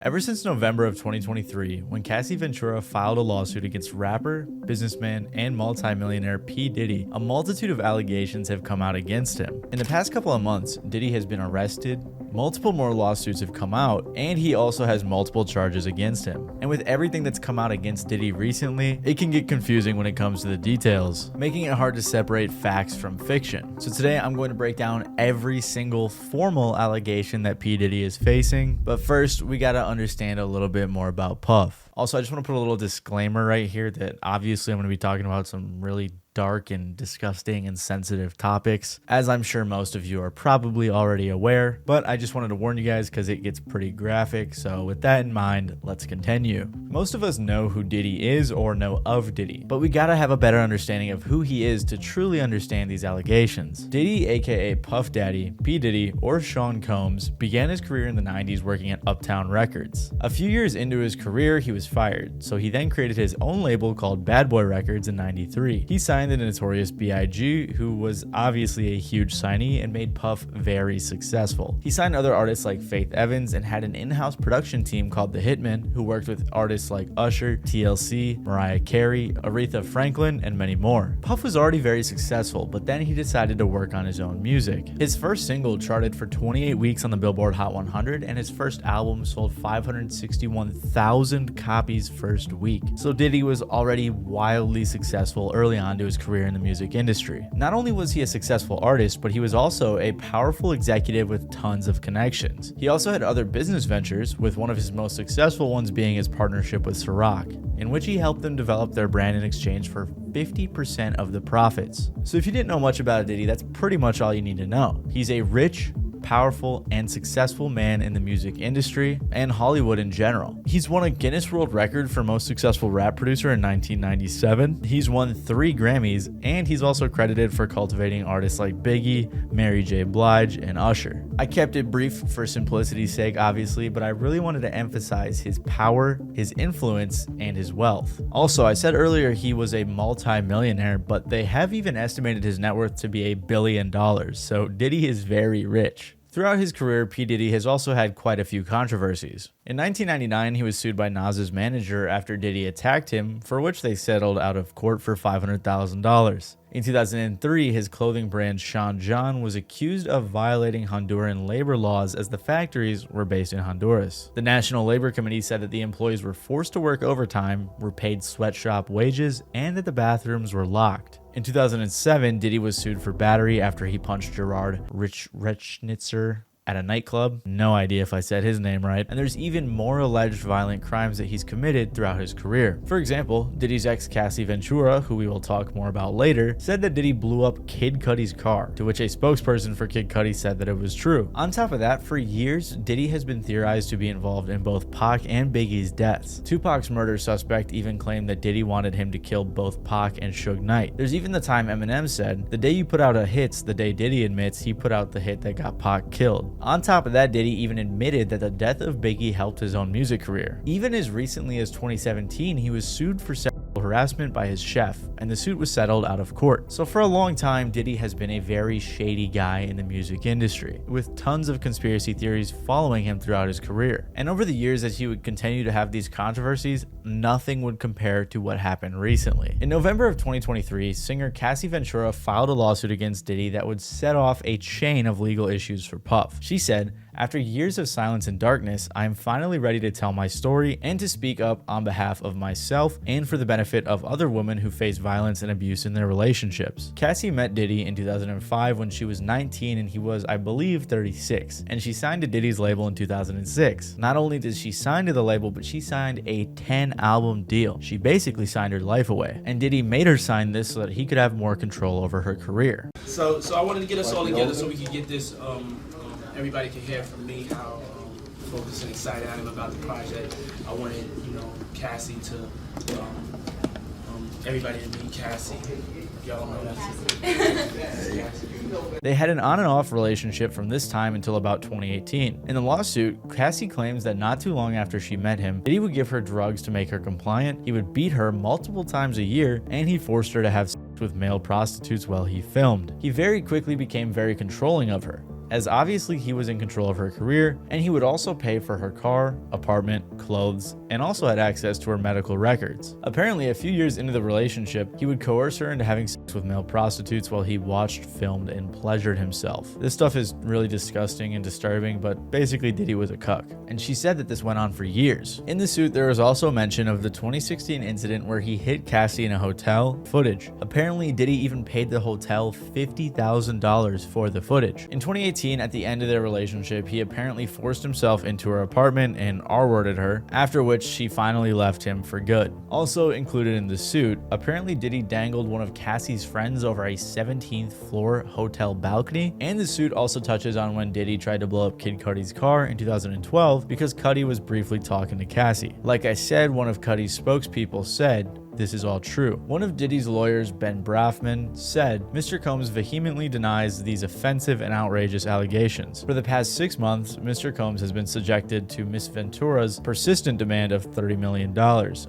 Ever since November of 2023, when Cassie Ventura filed a lawsuit against rapper, businessman, and multimillionaire P. Diddy, a multitude of allegations have come out against him. In the past couple of months, Diddy has been arrested, multiple more lawsuits have come out, and he also has multiple charges against him. And with everything that's come out against Diddy recently, it can get confusing when it comes to the details, making it hard to separate facts from fiction. So today I'm going to break down every single formal allegation that P. Diddy is facing, but first we gotta understand a little bit more about Puff. Also, I just want to put a little disclaimer right here that obviously I'm going to be talking about some really dark and disgusting and sensitive topics, as I'm sure most of you are probably already aware, but I just wanted to warn you guys because it gets pretty graphic. So with that in mind, let's continue. Most of us know who Diddy is or know of Diddy, but we gotta have a better understanding of who he is to truly understand these allegations. Diddy, aka Puff Daddy, P. Diddy, or Sean Combs, began his career in the 90s working at Uptown Records. A few years into his career, he was fired, so he then created his own label called Bad Boy Records in '93. He signed the notorious B.I.G., who was obviously a huge signee and made Puff very successful. He signed other artists like Faith Evans and had an in-house production team called The Hitmen, who worked with artists like Usher, TLC, Mariah Carey, Aretha Franklin, and many more. Puff was already very successful, but then he decided to work on his own music. His first single charted for 28 weeks on the Billboard Hot 100, and his first album sold 561,000 copies first week. So Diddy was already wildly successful early on to his career in the music industry. Not only was he a successful artist, but he was also a powerful executive with tons of connections. He also had other business ventures, with one of his most successful ones being his partnership with Ciroc, in which he helped them develop their brand in exchange for 50% of the profits. So if you didn't know much about Diddy, that's pretty much all you need to know. He's a rich, powerful, and successful man in the music industry and Hollywood in general. He's won a Guinness World Record for most successful rap producer in 1997. He's won 3 Grammys, and he's also credited for cultivating artists like Biggie, Mary J. Blige, and Usher. I kept it brief for simplicity's sake, obviously, but I really wanted to emphasize his power, his influence, and his wealth. Also, I said earlier he was a multi-millionaire, but they have even estimated his net worth to be $1 billion, so Diddy is very rich. Throughout his career, P. Diddy has also had quite a few controversies. In 1999, he was sued by Nas's manager after Diddy attacked him, for which they settled out of court for $500,000. In 2003, his clothing brand Sean John was accused of violating Honduran labor laws as the factories were based in Honduras. The National Labor Committee said that the employees were forced to work overtime, were paid sweatshop wages, and that the bathrooms were locked. In 2007, Diddy was sued for battery after he punched Gerard Rechnitzer at a nightclub. No idea if I said his name right. And there's even more alleged violent crimes that he's committed throughout his career. For example, Diddy's ex Cassie Ventura, who we will talk more about later, said that Diddy blew up Kid Cudi's car, to which a spokesperson for Kid Cudi said that it was true. On top of that, for years, Diddy has been theorized to be involved in both Pac and Biggie's deaths. Tupac's murder suspect even claimed that Diddy wanted him to kill both Pac and Suge Knight. There's even the time Eminem said, "The day you put out a hit's the day Diddy admits he put out the hit that got Pac killed." On top of that, Diddy even admitted that the death of Biggie helped his own music career. Even as recently as 2017, he was sued for sexual harassment by his chef, and the suit was settled out of court. So for a long time, Diddy has been a very shady guy in the music industry, with tons of conspiracy theories following him throughout his career. And over the years, as he would continue to have these controversies, nothing would compare to what happened recently. In November of 2023, singer Cassie Ventura filed a lawsuit against Diddy that would set off a chain of legal issues for Puff. She said, "After years of silence and darkness, I am finally ready to tell my story and to speak up on behalf of myself and for the benefit of other women who face violence and abuse in their relationships." Cassie met Diddy in 2005 when she was 19 and he was, I believe, 36, and she signed to Diddy's label in 2006. Not only did she sign to the label, but she signed a 10-album deal. She basically signed her life away, and Diddy made her sign this so that he could have more control over her career. So I wanted to get us all together so we could get this. Everybody can hear from me how focused and excited I am about the project. I wanted, Cassie to, everybody to meet Cassie. Y'all know that's They had an on and off relationship from this time until about 2018. In the lawsuit, Cassie claims that not too long after she met him, Diddy would give her drugs to make her compliant, he would beat her multiple times a year, and he forced her to have sex with male prostitutes while he filmed. He very quickly became very controlling of her. as obviously he was in control of her career, and he would also pay for her car, apartment, clothes, and also had access to her medical records. Apparently, a few years into the relationship, he would coerce her into having sex with male prostitutes while he watched, filmed, and pleasured himself. This stuff is really disgusting and disturbing, but basically Diddy was a cuck. And she said that this went on for years. In the suit, there was also mention of the 2016 incident where he hit Cassie in a hotel footage. Apparently, Diddy even paid the hotel $50,000 for the footage. In 2018, at the end of their relationship, he apparently forced himself into her apartment and R-worded her, after which she finally left him for good. Also included in the suit, apparently Diddy dangled one of Cassie's friends over a 17th floor hotel balcony, and the suit also touches on when Diddy tried to blow up Kid Cudi's car in 2012 because Cudi was briefly talking to Cassie. Like I said, one of Cudi's spokespeople said, "This is all true." One of Diddy's lawyers, Ben Brafman, said, "Mr. Combs vehemently denies these offensive and outrageous allegations. For the past 6 months, Mr. Combs has been subjected to Miss Ventura's persistent demand of $30 million,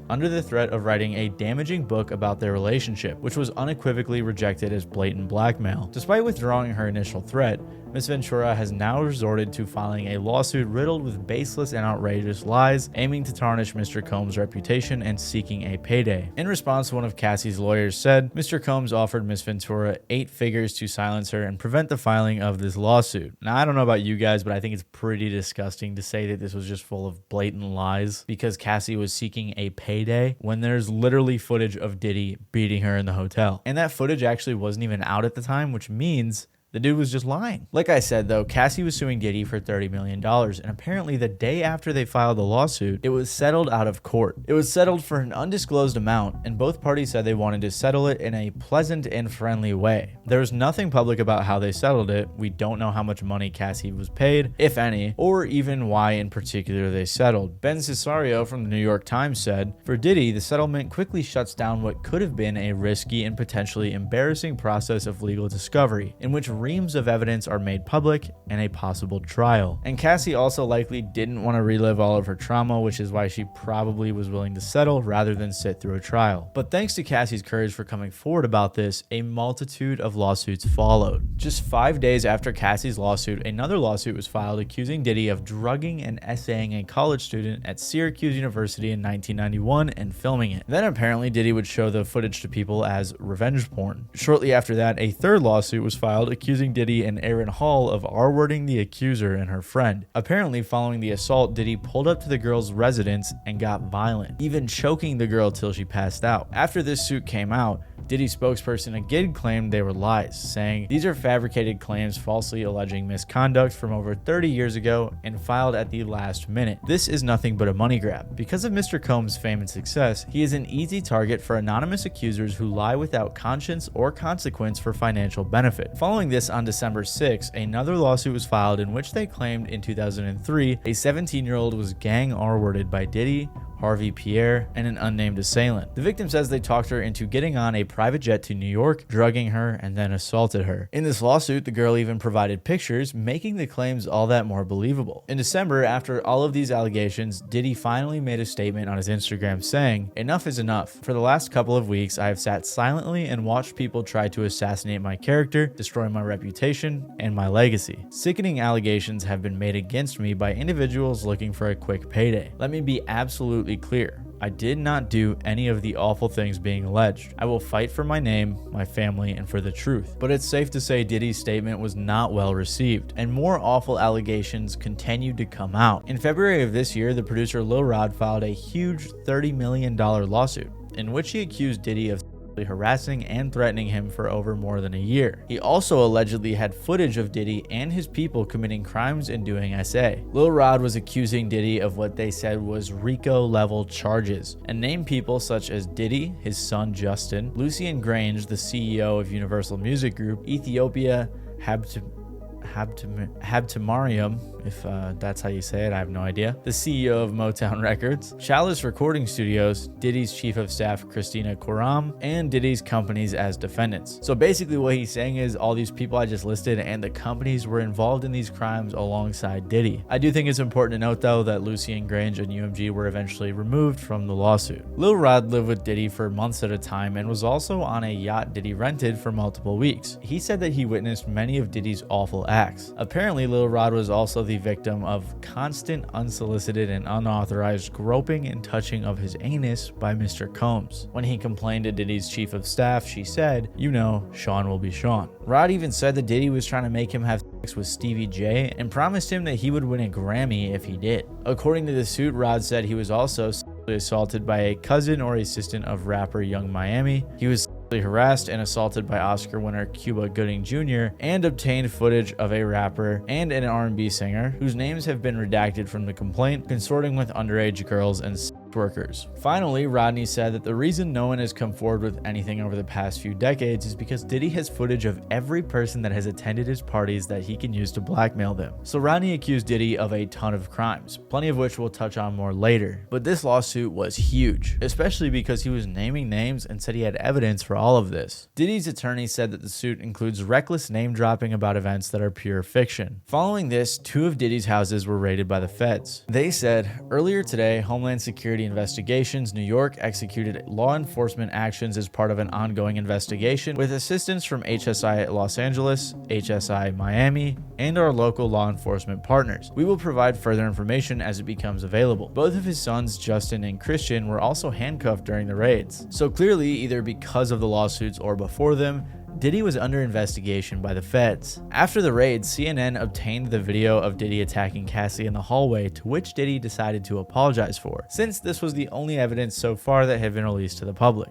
under the threat of writing a damaging book about their relationship, which was unequivocally rejected as blatant blackmail. Despite withdrawing her initial threat, Ms. Ventura has now resorted to filing a lawsuit riddled with baseless and outrageous lies, aiming to tarnish Mr. Combs' reputation and seeking a payday." In response, one of Cassie's lawyers said, "Mr. Combs offered Ms. Ventura 8 figures to silence her and prevent the filing of this lawsuit." Now, I don't know about you guys, but I think it's pretty disgusting to say that this was just full of blatant lies because Cassie was seeking a payday when there's literally footage of Diddy beating her in the hotel. And that footage actually wasn't even out at the time, which means the dude was just lying. Like I said though, Cassie was suing Diddy for $30 million, and apparently the day after they filed the lawsuit, it was settled out of court. It was settled for an undisclosed amount, and both parties said they wanted to settle it in a pleasant and friendly way. There was nothing public about how they settled it. We don't know how much money Cassie was paid, if any, or even why in particular they settled. Ben Cesario from the New York Times said, "For Diddy, the settlement quickly shuts down what could have been a risky and potentially embarrassing process of legal discovery, in which reams of evidence are made public and a possible trial." And Cassie also likely didn't want to relive all of her trauma, which is why she probably was willing to settle rather than sit through a trial. But thanks to Cassie's courage for coming forward about this, a multitude of lawsuits followed. Just 5 days after Cassie's lawsuit, another lawsuit was filed accusing Diddy of drugging and essaying a college student at Syracuse University in 1991 and filming it. Then apparently Diddy would show the footage to people as revenge porn. Shortly after that, a third lawsuit was filed accusing Diddy and Aaron Hall of R-wording the accuser and her friend. Apparently, following the assault, Diddy pulled up to the girl's residence and got violent, even choking the girl till she passed out. After this suit came out, Diddy's spokesperson again claimed they were lies, saying, "These are fabricated claims falsely alleging misconduct from over 30 years ago and filed at the last minute. This is nothing but a money grab. Because of Mr. Combs' fame and success, he is an easy target for anonymous accusers who lie without conscience or consequence for financial benefit." Following this, on December 6, another lawsuit was filed in which they claimed in 2003 a 17-year-old was gang R-worded by Diddy, Harvey Pierre, and an unnamed assailant. The victim says they talked her into getting on a private jet to New York, drugging her, and then assaulted her. In this lawsuit, the girl even provided pictures, making the claims all that more believable. In December, after all of these allegations, Diddy finally made a statement on his Instagram saying, "Enough is enough. For the last couple of weeks, I have sat silently and watched people try to assassinate my character, destroy my reputation, and my legacy. Sickening allegations have been made against me by individuals looking for a quick payday. Let me be absolutely clear. I did not do any of the awful things being alleged. I will fight for my name, my family, and for the truth." But it's safe to say Diddy's statement was not well received, and more awful allegations continued to come out. In February of this year, the producer Lil Rod filed a huge $30 million lawsuit, in which he accused Diddy of harassing and threatening him for over more than a year. He also allegedly had footage of Diddy and his people committing crimes and doing SA. Lil Rod was accusing Diddy of what they said was RICO-level charges, and named people such as Diddy, his son Justin, Lucian Grange, the CEO of Universal Music Group, Ethiopia Habtemariam, if that's how you say it, I have no idea, the CEO of Motown Records, Chalice Recording Studios, Diddy's chief of staff Christina Koram, and Diddy's companies as defendants. So basically what he's saying is all these people I just listed and the companies were involved in these crimes alongside Diddy. I do think it's important to note though that Lucian Grange and UMG were eventually removed from the lawsuit. Lil Rod lived with Diddy for months at a time and was also on a yacht Diddy rented for multiple weeks. He said that he witnessed many of Diddy's awful acts. Apparently, Lil Rod was also the victim of constant, unsolicited, and unauthorized groping and touching of his anus by Mr. Combs. When he complained to Diddy's chief of staff, she said, "You know, Sean will be Sean." Rod even said that Diddy was trying to make him have sex with Stevie J and promised him that he would win a Grammy if he did. According to the suit, Rod said he was also sexually assaulted by a cousin or assistant of rapper Young Miami. He was harassed and assaulted by Oscar winner Cuba Gooding Jr. and obtained footage of a rapper and an R&B singer whose names have been redacted from the complaint, consorting with underage girls and sex workers. Finally, Rodney said that the reason no one has come forward with anything over the past few decades is because Diddy has footage of every person that has attended his parties that he can use to blackmail them. So Rodney accused Diddy of a ton of crimes, plenty of which we'll touch on more later. But this lawsuit was huge, especially because he was naming names and said he had evidence for all of this. Diddy's attorney said that the suit includes reckless name dropping about events that are pure fiction. Following this, 2 of Diddy's houses were raided by the feds. They said, earlier today, Homeland Security Investigations New York executed law enforcement actions as part of an ongoing investigation with assistance from HSI Los Angeles, HSI Miami, and our local law enforcement partners. We will provide further information as it becomes available. Both of his sons, Justin and Christian, were also handcuffed during the raids. So clearly, either because of the lawsuits or before them, Diddy was under investigation by the feds. After the raid, CNN obtained the video of Diddy attacking Cassie in the hallway, to which Diddy decided to apologize for, since this was the only evidence so far that had been released to the public.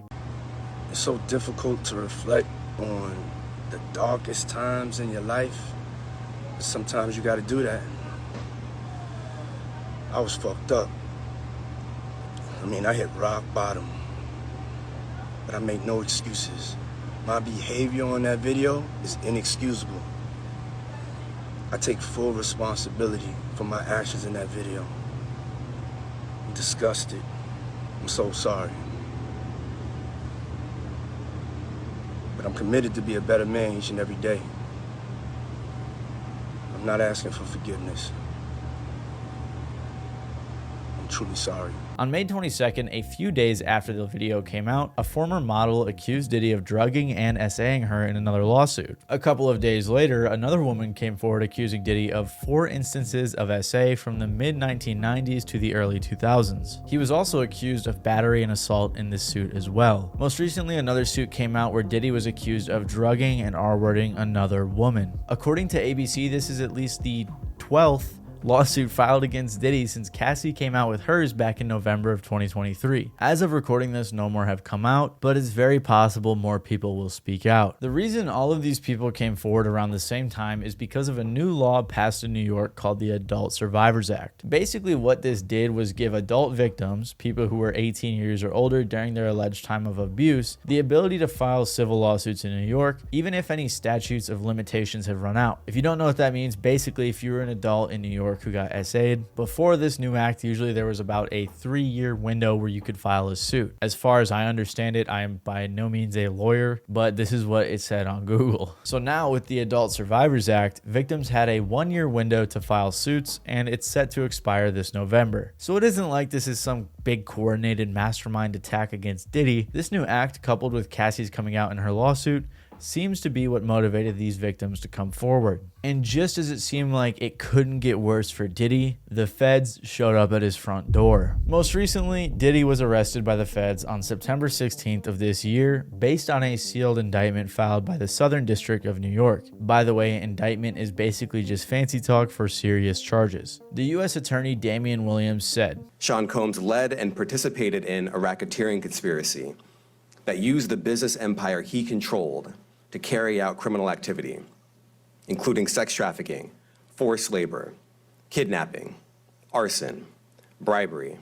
It's so difficult to reflect on the darkest times in your life, but sometimes you gotta do that. I was fucked up. I mean, I hit rock bottom, but I made no excuses. My behavior on that video is inexcusable. I take full responsibility for my actions in that video. I'm disgusted. I'm so sorry. But I'm committed to be a better man each and every day. I'm not asking for forgiveness. I'm truly sorry. On May 22nd, a few days after the video came out, a former model accused Diddy of drugging and SAing her in another lawsuit. A couple of days later, another woman came forward accusing Diddy of 4 instances of SA from the mid-1990s to the early 2000s. He was also accused of battery and assault in this suit as well. Most recently, another suit came out where Diddy was accused of drugging and R-wording another woman. According to ABC, this is at least the 12th lawsuit filed against Diddy since Cassie came out with hers back in November of 2023. As of recording this, no more have come out, but it's very possible more people will speak out. The reason all of these people came forward around the same time is because of a new law passed in New York called the Adult Survivors Act. Basically, what this did was give adult victims, people who were 18 years or older during their alleged time of abuse, the ability to file civil lawsuits in New York, even if any statutes of limitations have run out. If you don't know what that means, basically if you were an adult in New York who got SA'd, before this new act, usually there was about a 3-year window where you could file a suit. As far as I understand it, I am by no means a lawyer, but this is what it said on Google. So now with the Adult Survivors Act, victims had a 1-year window to file suits, and it's set to expire this November. So it isn't like this is some big coordinated mastermind attack against Diddy. This new act, coupled with Cassie's coming out in her lawsuit, seems to be what motivated these victims to come forward. And just as it seemed like it couldn't get worse for Diddy, the feds showed up at his front door. Most recently, Diddy was arrested by the feds on September 16th of this year based on a sealed indictment filed by the Southern District of New York. By the way, indictment is basically just fancy talk for serious charges. The U.S. Attorney Damian Williams said, Sean Combs led and participated in a racketeering conspiracy that used the business empire he controlled to carry out criminal activity, including sex trafficking, forced labor, kidnapping, arson, bribery,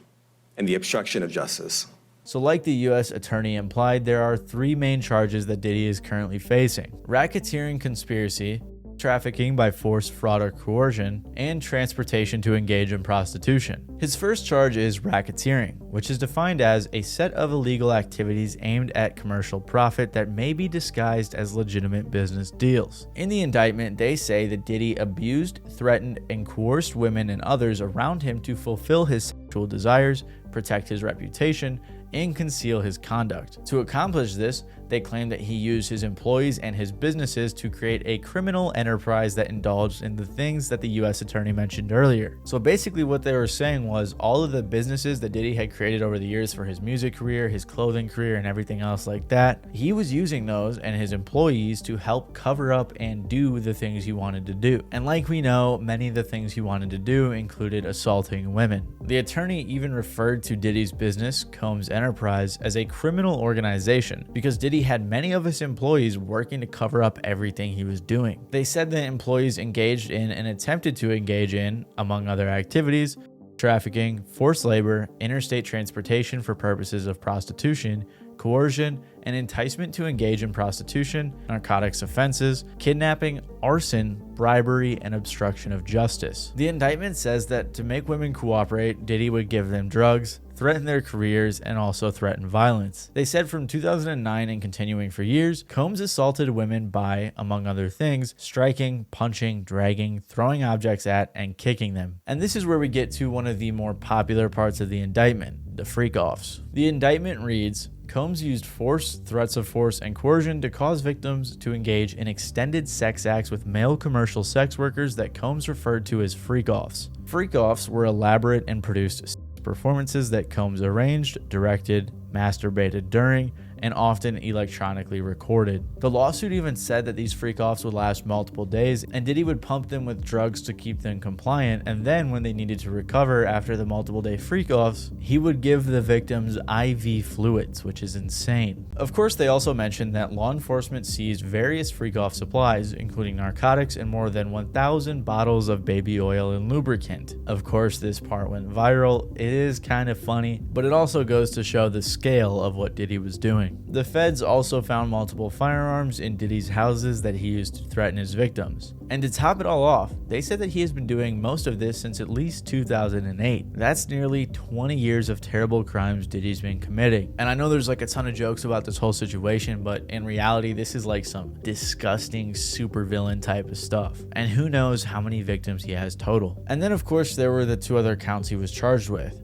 and the obstruction of justice. So like the U.S. Attorney implied, there are 3 main charges that Diddy is currently facing: racketeering conspiracy, trafficking by force, fraud, or coercion, and transportation to engage in prostitution. His first charge is racketeering, which is defined as a set of illegal activities aimed at commercial profit that may be disguised as legitimate business deals. In the indictment, they say that Diddy abused, threatened, and coerced women and others around him to fulfill his sexual desires, protect his reputation, and conceal his conduct. To accomplish this, they claim that he used his employees and his businesses to create a criminal enterprise that indulged in the things that the U.S. attorney mentioned earlier. So basically what they were saying was all of the businesses that Diddy had created over the years for his music career, his clothing career, and everything else like that, he was using those and his employees to help cover up and do the things he wanted to do. And like we know, many of the things he wanted to do included assaulting women. The attorney even referred to Diddy's business, Combs Enterprise, as a criminal organization because Diddy had many of his employees working to cover up everything he was doing. They said that employees engaged in and attempted to engage in, among other activities, trafficking, forced labor, interstate transportation for purposes of prostitution, coercion, and enticement to engage in prostitution, narcotics offenses, kidnapping, arson, bribery, and obstruction of justice. The indictment says that to make women cooperate, Diddy would give them drugs, threaten their careers, and also threaten violence. They said from 2009 and continuing for years, Combs assaulted women by, among other things, striking, punching, dragging, throwing objects at, and kicking them. And this is where we get to one of the more popular parts of the indictment, the freak-offs. The indictment reads, Combs used force, threats of force, and coercion to cause victims to engage in extended sex acts with male commercial sex workers that Combs referred to as freak-offs. Freak-offs were elaborate and produced performances that Combs arranged, directed, masturbated during, and often electronically recorded. The lawsuit even said that these freak-offs would last multiple days, and Diddy would pump them with drugs to keep them compliant, and then when they needed to recover after the multiple-day freak-offs, he would give the victims IV fluids, which is insane. Of course, they also mentioned that law enforcement seized various freak-off supplies, including narcotics and more than 1,000 bottles of baby oil and lubricant. Of course, this part went viral. It is kind of funny, but it also goes to show the scale of what Diddy was doing. The feds also found multiple firearms in Diddy's houses that he used to threaten his victims. And to top it all off, they said that he has been doing most of this since at least 2008. That's nearly 20 years of terrible crimes Diddy's been committing. And I know there's like a ton of jokes about this whole situation, but in reality, this is like some disgusting supervillain type of stuff. And who knows how many victims he has total. And then of course, there were the two other counts he was charged with.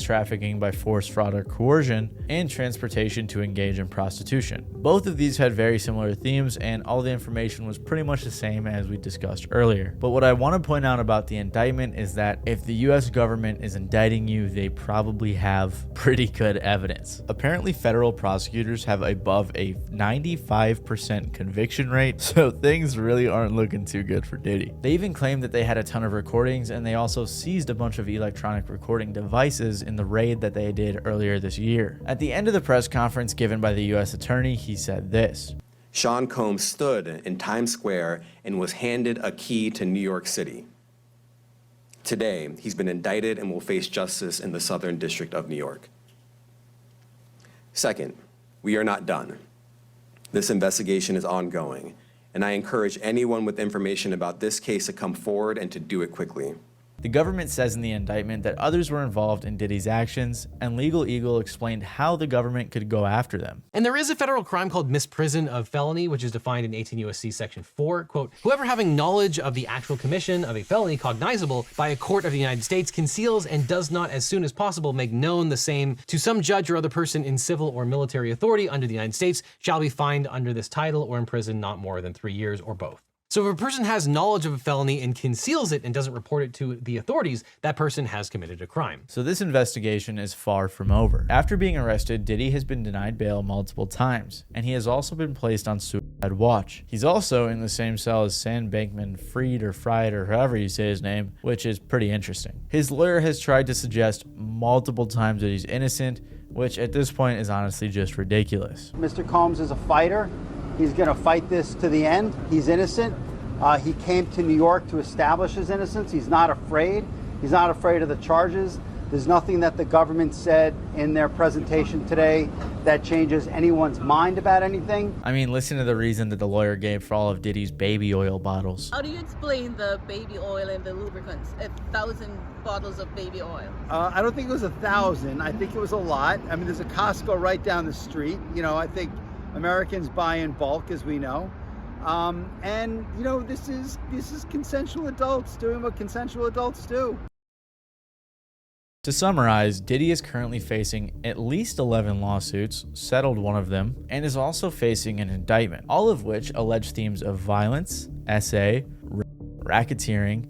Trafficking by force, fraud, or coercion, and transportation to engage in prostitution. Both of these had very similar themes, and all the information was pretty much the same as we discussed earlier. But what I want to point out about the indictment is that if the US government is indicting you, they probably have pretty good evidence. Apparently, federal prosecutors have above a 95% conviction rate, so things really aren't looking too good for Diddy. They even claimed that they had a ton of recordings, and they also seized a bunch of electronic recording devices in the raid that they did earlier this year. At the end of the press conference given by the U.S. attorney, he said this. Sean Combs stood in Times Square and was handed a key to New York City. Today, he's been indicted and will face justice in the Southern District of New York. Second, we are not done. This investigation is ongoing, and I encourage anyone with information about this case to come forward and to do it quickly. The government says in the indictment that others were involved in Diddy's actions, and Legal Eagle explained how the government could go after them. And there is a federal crime called misprision of felony, which is defined in 18 U.S.C. Section 4. Quote, whoever having knowledge of the actual commission of a felony cognizable by a court of the United States conceals and does not as soon as possible make known the same to some judge or other person in civil or military authority under the United States shall be fined under this title or imprisoned not more than 3 years or both. So if a person has knowledge of a felony and conceals it and doesn't report it to the authorities, that person has committed a crime. So this investigation is far from over. After being arrested, Diddy has been denied bail multiple times, and he has also been placed on suicide watch. He's also in the same cell as Sam Bankman-Fried or Fried or however you say his name, which is pretty interesting. His lawyer has tried to suggest multiple times that he's innocent, which at this point is honestly just ridiculous. Mr. Combs is a fighter. He's going to fight this to the end. He's innocent. He came to New York to establish his innocence. He's not afraid. He's not afraid of the charges. There's nothing that the government said in their presentation today that changes anyone's mind about anything. I mean, listen to the reason that the lawyer gave for all of Diddy's baby oil bottles. How do you explain the baby oil and the lubricants? 1,000 bottles of baby oil. I don't think it was 1,000. I think it was a lot. I mean, there's a Costco right down the street. You know, I think Americans buy in bulk, as we know. And you know, this is consensual adults doing what consensual adults do. To summarize, Diddy is currently facing at least 11 lawsuits, settled one of them, and is also facing an indictment, all of which allege themes of violence, SA, racketeering,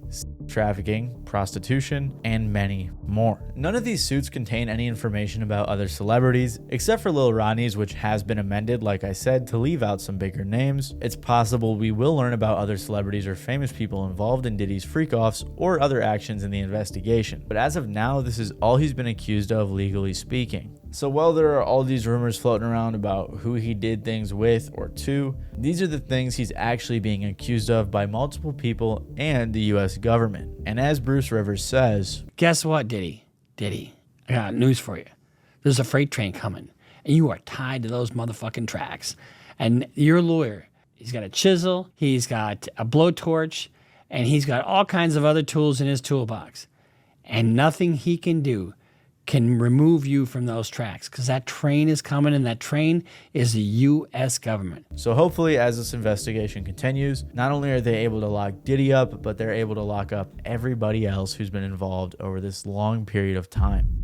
trafficking, prostitution, and many more. None of these suits contain any information about other celebrities, except for Lil Ronnie's, which has been amended, like I said, to leave out some bigger names. It's possible we will learn about other celebrities or famous people involved in Diddy's freak-offs or other actions in the investigation. But as of now, this is all he's been accused of, legally speaking. So while there are all these rumors floating around about who he did things with or to, these are the things he's actually being accused of by multiple people and the US government. And as Bruce Rivers says, guess what, Diddy? Diddy, I got news for you. There's a freight train coming, and you are tied to those motherfucking tracks. And your lawyer, he's got a chisel, he's got a blowtorch, and he's got all kinds of other tools in his toolbox. And nothing he can do can remove you from those tracks, because that train is coming, and that train is the U.S. government. So hopefully as this investigation continues, not only are they able to lock Diddy up, but they're able to lock up everybody else who's been involved over this long period of time.